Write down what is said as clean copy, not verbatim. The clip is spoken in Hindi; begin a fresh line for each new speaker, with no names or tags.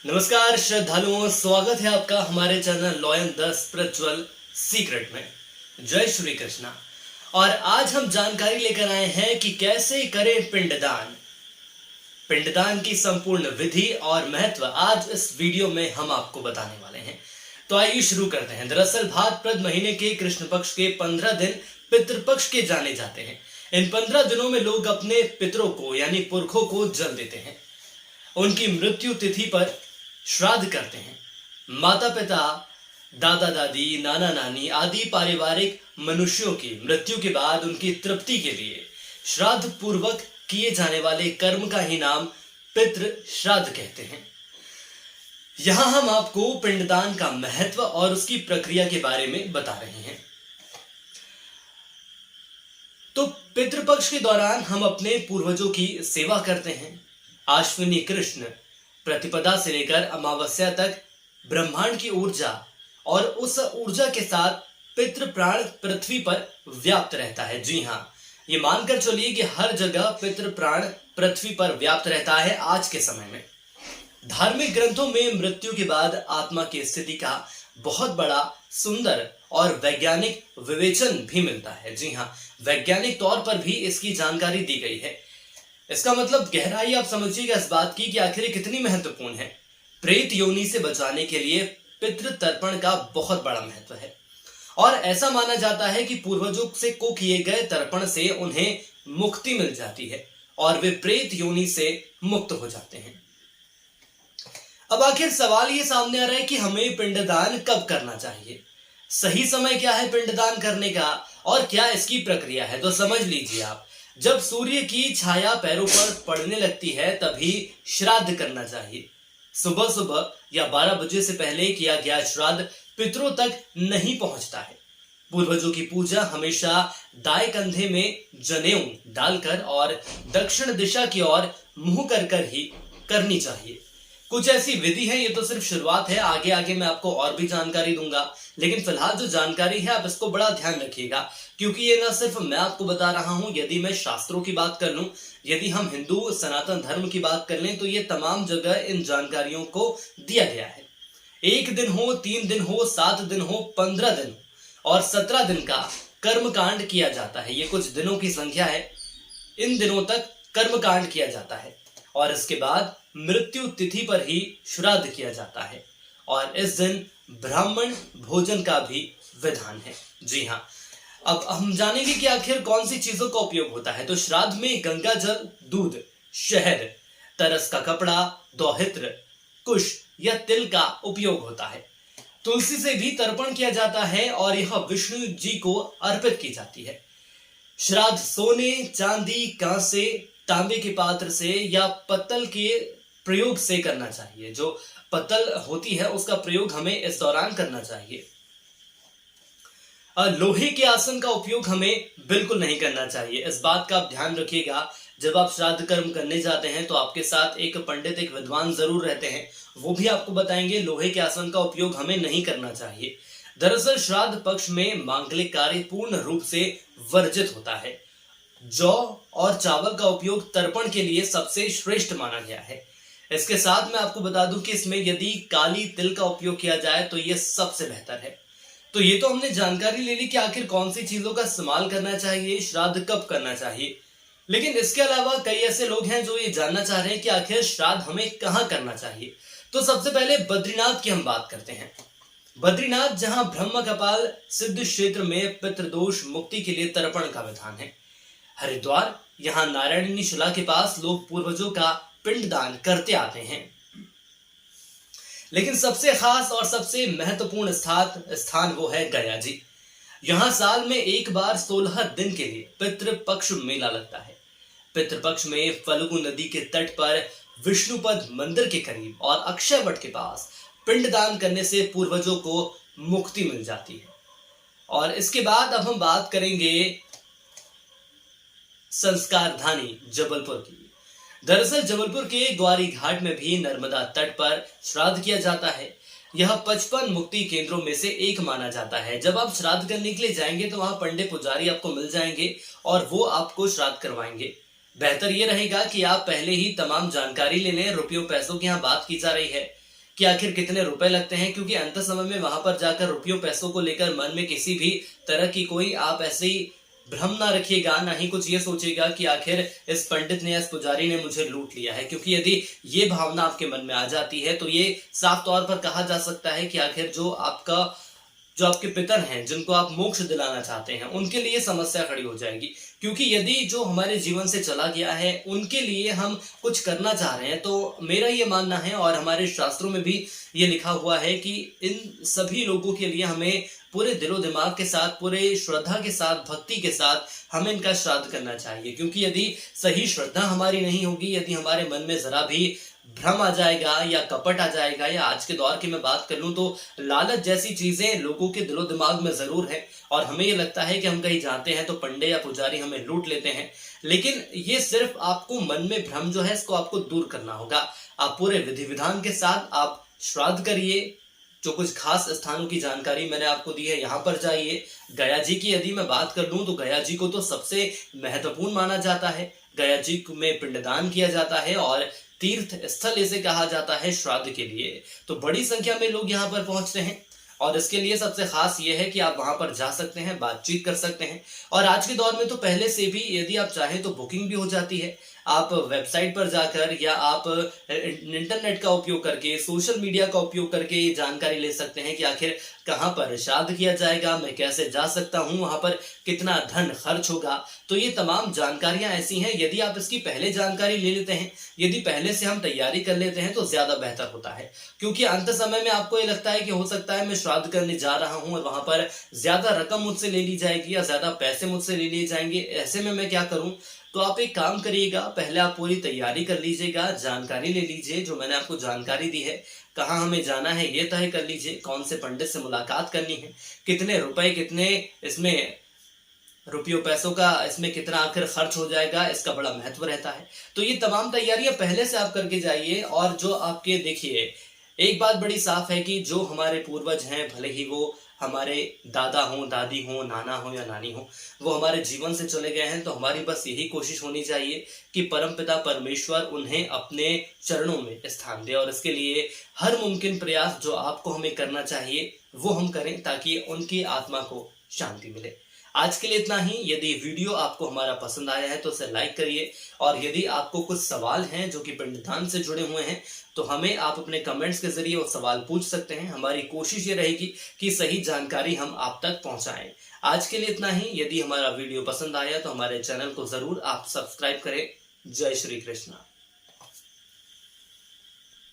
नमस्कार श्रद्धालुओं, स्वागत है आपका हमारे channel lion the spiritual secret में। जय श्री कृष्णा। और आज हम जानकारी लेकर आए हैं कि कैसे करें पिंडदान। पिंडदान की संपूर्ण विधि और महत्व आज इस वीडियो में हम आपको बताने वाले हैं। तो आइए शुरू करते हैं। दरअसल भाद्रपद महीने के कृष्ण पक्ष के 15 दिन पितृपक्ष के जाने जाते हैं। इन 15 दिनों में लोग अपने पितरों को यानी पुरखों को जल देते हैं। उनकी मृत्यु तिथि पर श्राद्ध करते हैं। माता पिता, दादा दादी, नाना नानी आदि पारिवारिक मनुष्यों की मृत्यु के बाद उनकी तृप्ति के लिए श्राद्ध पूर्वक किए जाने वाले कर्म का ही नाम पितृ श्राद्ध कहते हैं। यहां हम आपको पिंडदान का महत्व और उसकी प्रक्रिया के बारे में बता रहे हैं। तो पितृपक्ष के दौरान हम अपने पूर्वजों की सेवा करते हैं। अश्विनी कृष्ण प्रतिपदा से लेकर अमावस्या तक ब्रह्मांड की ऊर्जा और उस ऊर्जा के साथ पितृ प्राण पृथ्वी पर व्याप्त रहता है। जी हाँ, ये मानकर चलिए कि हर जगह पितृ प्राण पृथ्वी पर व्याप्त रहता है। आज के समय में धार्मिक ग्रंथों में मृत्यु के बाद आत्मा की स्थिति का बहुत बड़ा, सुंदर और वैज्ञानिक विवेचन भी मिलता है। जी हाँ, वैज्ञानिक तौर पर भी इसकी जानकारी दी गई है। इसका मतलब गहराई आप समझिएगा इस बात की कि आखिर कितनी महत्वपूर्ण है। प्रेत योनि से बचाने के लिए पितृ तर्पण का बहुत बड़ा महत्व है और ऐसा माना जाता है कि पूर्वजों से को किए गए तर्पण से उन्हें मुक्ति मिल जाती है और वे प्रेत योनि से मुक्त हो जाते हैं। अब आखिर सवाल ये सामने आ रहा है कि हमें पिंडदान कब करना चाहिए, सही समय क्या है पिंडदान करने का और क्या इसकी प्रक्रिया है। तो समझ लीजिए आप, जब सूर्य की छाया पैरों पर पड़ने लगती है तभी श्राद्ध करना चाहिए। सुबह सुबह या 12 बजे से पहले किया गया श्राद्ध पितरों तक नहीं पहुंचता है। पूर्वजों की पूजा हमेशा दाएं कंधे में जनेऊ डालकर और दक्षिण दिशा की ओर मुंह कर ही करनी चाहिए। कुछ ऐसी विधि है, ये तो सिर्फ शुरुआत है, आगे आगे मैं आपको और भी जानकारी दूंगा। लेकिन फिलहाल जो जानकारी है आप इसको बड़ा ध्यान रखिएगा, क्योंकि ये ना सिर्फ मैं आपको बता रहा हूं। यदि मैं शास्त्रों की बात कर लूं, यदि हम हिंदू सनातन धर्म की बात कर लें, तो ये तमाम जगह इन जानकारियों को दिया गया है। 1 दिन हो, 3 दिन हो, 7 दिन हो, 15 दिन और 17 दिन का कर्मकांड किया जाता है। ये कुछ दिनों की संख्या है। इन दिनों तक कर्मकांड किया जाता है और इसके बाद मृत्यु तिथि पर ही श्राद्ध किया जाता है और इस दिन ब्राह्मण भोजन का भी विधान है। जी हाँ, अब हम जानेंगे कि आखिर कौन सी चीजों का उपयोग होता है। तो श्राद्ध में गंगा जल, दूध, शहद, तरस का कपड़ा, दोहित्र, कुश या तिल का उपयोग होता है। तुलसी से भी तर्पण किया जाता है और यह विष्णु जी को अर्पित की जाती है। श्राद्ध सोने, चांदी, कांसे, तांबे के पात्र से या पत्तल के प्रयोग से करना चाहिए। जो पत्तल होती है उसका प्रयोग हमें इस दौरान करना चाहिए। लोहे के आसन का उपयोग हमें बिल्कुल नहीं करना चाहिए। इस बात का आप ध्यान रखिएगा। जब आप श्राद्ध कर्म करने जाते हैं तो आपके साथ एक पंडित, एक विद्वान जरूर रहते हैं, वो भी आपको बताएंगे लोहे के आसन का उपयोग हमें नहीं करना चाहिए। दरअसल श्राद्ध पक्ष में मांगलिक कार्य पूर्ण रूप से वर्जित होता है। जौ और चावल का उपयोग तर्पण के लिए सबसे श्रेष्ठ माना गया है। इसके साथ मैं आपको बता दूं कि इसमें यदि काली तिल का उपयोग किया जाए तो यह सबसे बेहतर है। तो ये तो हमने जानकारी ले ली कि आखिर कौन सी चीजों का इस्तेमाल करना चाहिए, श्राद्ध कब करना चाहिए। लेकिन इसके अलावा कई ऐसे लोग हैं जो ये जानना चाह रहे हैं कि आखिर श्राद्ध हमें कहाँ करना चाहिए। तो सबसे पहले बद्रीनाथ की हम बात करते हैं। बद्रीनाथ, जहां ब्रह्म कपाल सिद्ध क्षेत्र में पितृदोष मुक्ति के लिए तर्पण का विधान है। हरिद्वार, यहाँ नारायणी शिला के पास लोग पूर्वजों का पिंडदान करते आते हैं। लेकिन सबसे खास और सबसे महत्वपूर्ण स्थान वो है गया जी। यहाँ साल में एक बार 16 दिन के लिए पितृपक्ष मेला लगता है। पितृपक्ष में फल्गु नदी के तट पर विष्णुपद मंदिर के करीब और अक्षय वट के पास पिंडदान करने से पूर्वजों को मुक्ति मिल जाती है। और इसके बाद अब हम बात करेंगे संस्कारधानी जबलपुर की। दरअसल जबलपुर के ग्वारी घाट में भी नर्मदा तट पर श्राद्ध किया जाता है। यह 55 मुक्ति केंद्रों में से एक माना जाता है। जब आप श्राद्ध करने के लिए जाएंगे तो वहां पंडित पुजारी आपको मिल जाएंगे और वो आपको श्राद्ध करवाएंगे। बेहतर ये रहेगा कि आप पहले ही तमाम जानकारी ले लें। रुपयों पैसों की यहाँ बात की जा रही है, कि आखिर कितने रुपए लगते हैं, क्योंकि अंत समय में वहां पर जाकर रुपयों पैसों को लेकर मन में किसी भी तरह की कोई आप ऐसे ही भ्रम ना रखिएगा, ना ही कुछ ये सोचिएगा कि आखिर इस पंडित ने, इस पुजारी ने मुझे लूट लिया है, क्योंकि यदि ये भावना आपके मन में आ जाती है तो ये साफ तौर पर कहा जा सकता है कि आखिर जो आपके पितर हैं, जिनको आप मोक्ष दिलाना चाहते हैं, उनके लिए समस्या खड़ी हो जाएगी। क्योंकि यदि जो हमारे जीवन से चला गया है उनके लिए हम कुछ करना चाह रहे हैं, तो मेरा ये मानना है और हमारे शास्त्रों में भी ये लिखा हुआ है कि इन सभी लोगों के लिए हमें पूरे दिलो दिमाग के साथ, पूरे श्रद्धा के साथ, भक्ति के साथ हमें इनका श्राद्ध करना चाहिए। क्योंकि यदि सही श्रद्धा हमारी नहीं होगी, यदि हमारे मन में जरा भी भ्रम आ जाएगा या कपट आ जाएगा, या आज के दौर की मैं बात कर लूं तो लालच जैसी चीजें लोगों के दिलो दिमाग में जरूर है, और हमें ये लगता है कि हम कहीं जाते हैं तो पंडे या पुजारी हमें लूट लेते हैं। लेकिन ये सिर्फ आपको मन में भ्रम जो है इसको आपको दूर करना होगा। आप पूरे विधि विधान के साथ आप श्राद्ध करिए। जो कुछ खास स्थानों की जानकारी मैंने आपको दी है, यहाँ पर जाइए। गया जी की यदि मैं बात कर लूं तो गया जी को तो सबसे महत्वपूर्ण माना जाता है। गया जी में पिंडदान किया जाता है और तीर्थ स्थल इसे कहा जाता है श्राद्ध के लिए। तो बड़ी संख्या में लोग यहाँ पर पहुंचते हैं, और इसके लिए सबसे खास ये है कि आप वहां पर जा सकते हैं, बातचीत कर सकते हैं। और आज के दौर में तो पहले से भी यदि आप चाहें तो बुकिंग भी हो जाती है। आप वेबसाइट पर जाकर या आप इंटरनेट का उपयोग करके, सोशल मीडिया का उपयोग करके ये जानकारी ले सकते हैं कि आखिर कहाँ पर श्राद्ध किया जाएगा, मैं कैसे जा सकता हूँ, वहां पर कितना धन खर्च होगा। तो ये तमाम जानकारियां ऐसी हैं, यदि आप इसकी पहले जानकारी ले लेते हैं, यदि पहले से हम तैयारी कर लेते हैं तो ज्यादा बेहतर होता है। क्योंकि अंत समय में आपको ये लगता है कि हो सकता है मैं श्राद्ध करने जा रहा हूं और वहां पर ज्यादा रकम मुझसे ले ली जाएगी या ज्यादा पैसे मुझसे ले लिए जाएंगे, ऐसे में मैं क्या करूं। तो आप एक काम करिएगा, पहले आप पूरी तैयारी कर लीजिएगा, जानकारी ले लीजिए। जो मैंने आपको जानकारी दी है, कहाँ हमें जाना है ये तय कर लीजिए, कौन से पंडित से मुलाकात करनी है, कितने रुपए, कितने इसमें रुपयों पैसों का इसमें कितना आखिर खर्च हो जाएगा, इसका बड़ा महत्व रहता है। तो ये तमाम तैयारियां पहले से आप करके जाइए। और जो आपके देखिए, एक बात बड़ी साफ है कि जो हमारे पूर्वज हैं, भले ही वो हमारे दादा हों, दादी हों, नाना हो या नानी हो, वो हमारे जीवन से चले गए हैं, तो हमारी बस यही कोशिश होनी चाहिए कि परमपिता परमेश्वर उन्हें अपने चरणों में स्थान दे। और इसके लिए हर मुमकिन प्रयास जो आपको हमें करना चाहिए वो हम करें, ताकि उनकी आत्मा को शांति मिले। आज के लिए इतना ही। यदि वीडियो आपको हमारा पसंद आया है तो उसे लाइक करिए, और यदि आपको कुछ सवाल हैं जो कि पिंडदान से जुड़े हुए हैं तो हमें आप अपने कमेंट्स के जरिए वो सवाल पूछ सकते हैं। हमारी कोशिश ये रहेगी कि सही जानकारी हम आप तक पहुंचाएं। आज के लिए इतना ही। यदि हमारा वीडियो पसंद आया तो हमारे चैनल को जरूर आप सब्सक्राइब करें। जय श्री कृष्णा।